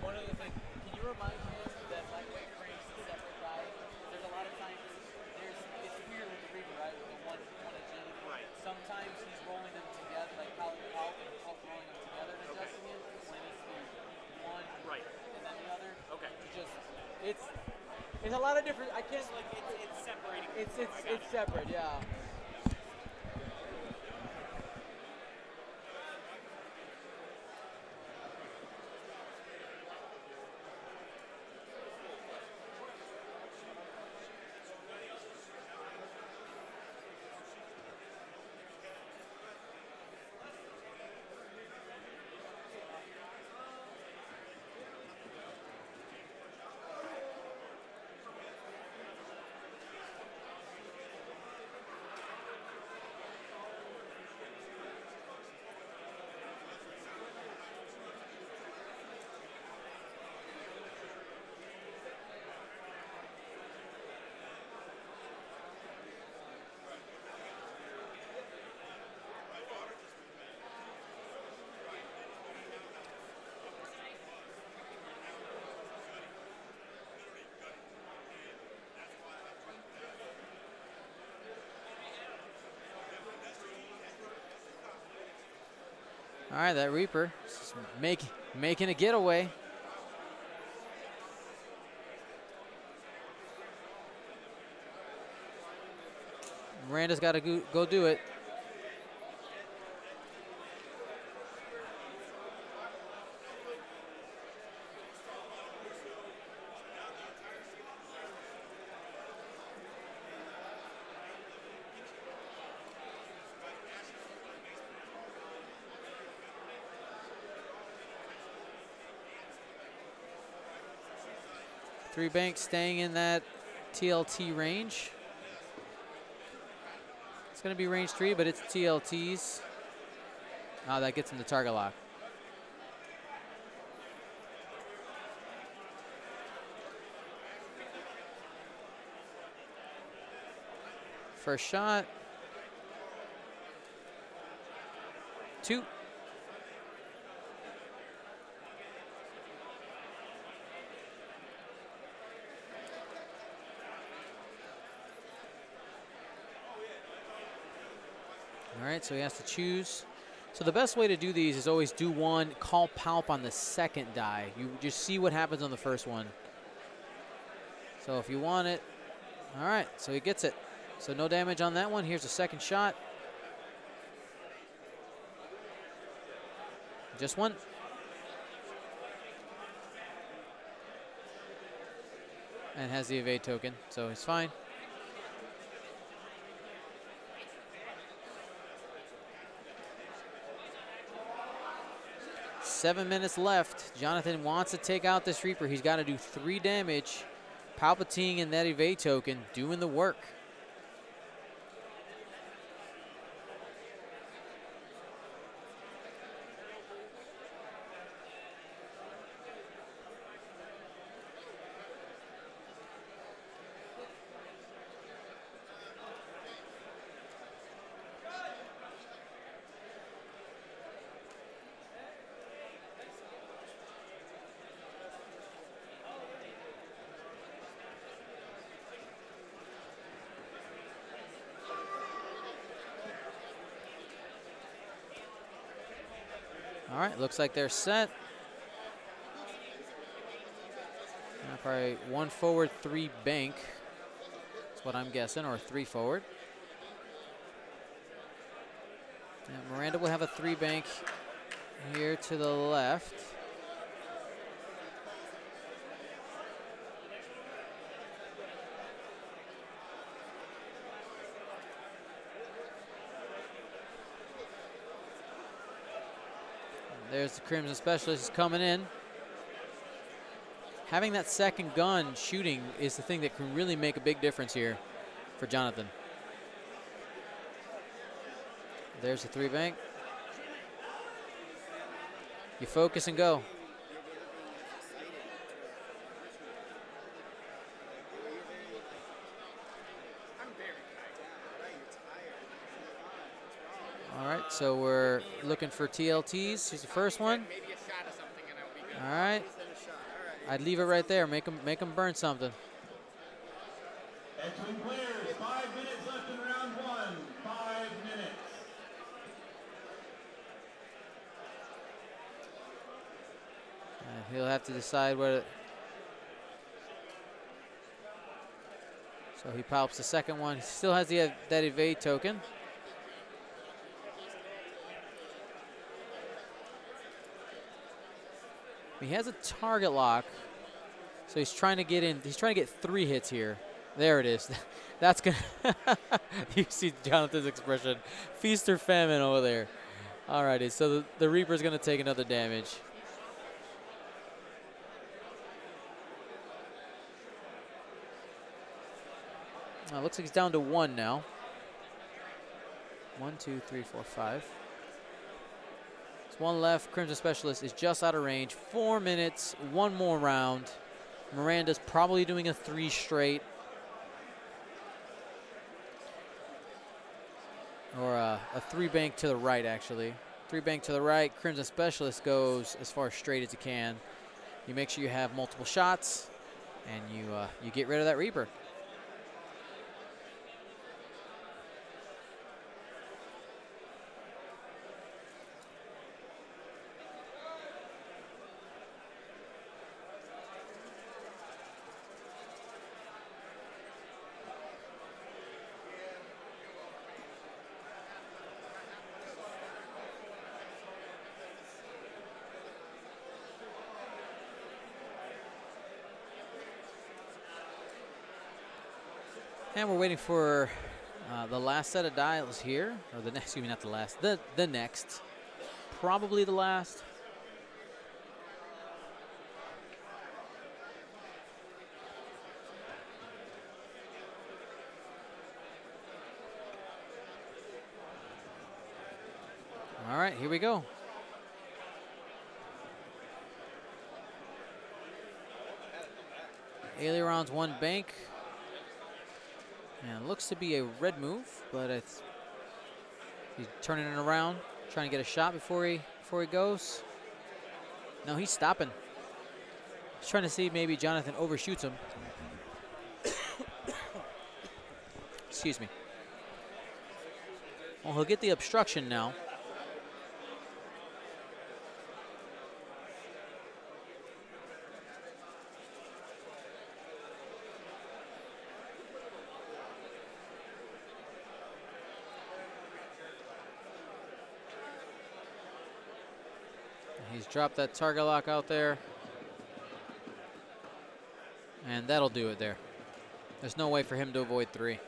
One other thing. Can you remind him that lightweight frames is separate by? There's a lot of times it's weird with the Reaper, right? With the one agility. Right. Sometimes he's rolling them together, like how rolling them together. There's a lot of different. I can't. Like it's separating. It's separate. Yeah. All right, that Reaper is making a getaway. Miranda's got to go do it. Three banks staying in that TLT range. It's going to be range 3, but it's TLTs. Oh, that gets him the target lock. First shot. 2. All right, so he has to choose. So the best way to do these is always do one, call palp on the second die. You just see what happens on the first one. So if you want it, all right, so he gets it. So no damage on that one. Here's the second shot. Just one. And has the evade token, so he's fine. Seven minutes left. Johnathan wants to take out this Reaper. He's got to do 3 damage. Palpatine and that evade token doing the work. All right, looks like they're set. Probably 1 forward, 3 bank. That's what I'm guessing, or 3 forward. And Miranda will have a 3 bank here to the left. There's the Crimson Specialist coming in. Having that second gun shooting is the thing that can really make a big difference here for Johnathan. There's the 3 bank. You focus and go. All right, so we're looking for TLTs. Here's the first one. Maybe a shot of something and it'll be good. All right. I'd leave it right there. Make them burn something. X-Wing players, 5 minutes left in round 1. 5 minutes. He'll have to decide whether. So he pops the second one. He still has that evade token. He has a target lock, so he's trying to get in. He's trying to get 3 hits here. There it is. That's gonna. You see Jonathan's expression, feast or famine over there. Alrighty, so the Reaper's gonna take another damage. Looks like he's down to 1 now. 1, 2, 3, 4, 5. There's 1 left. Crimson Specialist is just out of range. 4 minutes, 1 more round. Miranda's probably doing a 3 straight. Or a 3 bank to the right, actually. 3 bank to the right. Crimson Specialist goes as far straight as you can. You make sure you have multiple shots, and you get rid of that Reaper. And we're waiting for the last set of dials here, or the next, excuse me, not the last, the next, probably the last. All right, here we go. Ailerons 1 bank. And it looks to be a red move, but he's turning it around, trying to get a shot before he goes. No, he's stopping. He's trying to see if maybe Johnathan overshoots him. Excuse me. Well, he'll get the obstruction now. He's dropped that target lock out there. And that'll do it there. There's no way for him to avoid 3.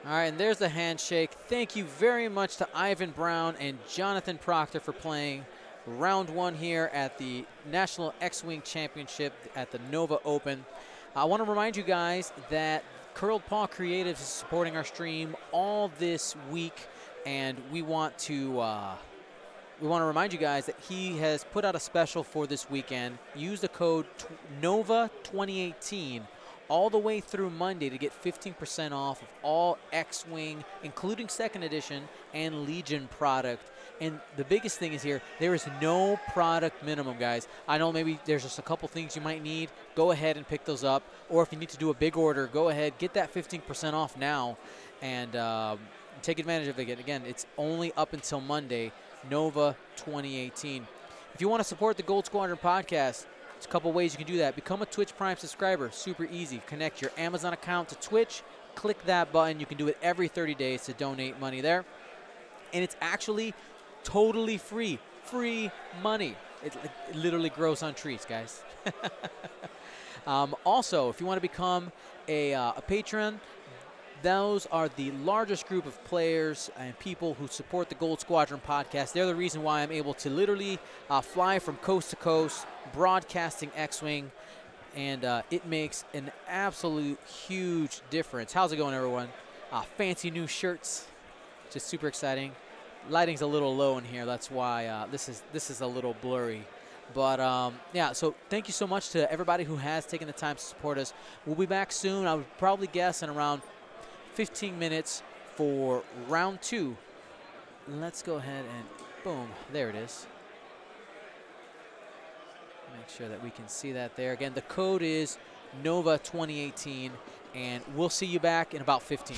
All right, and there's the handshake. Thank you very much to Ivan Brown and Johnathan Proctor for playing round 1 here at the National X-Wing Championship at the Nova Open. I want to remind you guys that Curled Paw Creative is supporting our stream all this week, and we want to remind you guys that he has put out a special for this weekend. Use the code NOVA2018 all the way through Monday to get 15% off of all X-Wing, including 2nd edition and Legion product. And the biggest thing is here, there is no product minimum, guys. I know maybe there's just a couple things you might need. Go ahead and pick those up. Or if you need to do a big order, go ahead, get that 15% off now and take advantage of it. Again, it's only up until Monday. Nova 2018. If you want to support the Gold Squadron podcast, there's a couple ways you can do that. Become a Twitch Prime subscriber. Super easy. Connect your Amazon account to Twitch. Click that button. You can do it every 30 days to donate money there. And it's actually totally free. Free money. It literally grows on trees, guys. Also, if you want to become a patron, those are the largest group of players and people who support the Gold Squadron podcast. They're the reason why I'm able to literally fly from coast to coast, broadcasting X-Wing, and it makes an absolute huge difference. How's it going, everyone? Fancy new shirts, just super exciting. Lighting's a little low in here, that's why this is a little blurry. But yeah, so thank you so much to everybody who has taken the time to support us. We'll be back soon. I would probably guess in around 15 minutes for round 2. Let's go ahead and boom, there it is. Make sure that we can see that there. Again, the code is NOVA 2018, and we'll see you back in about 15.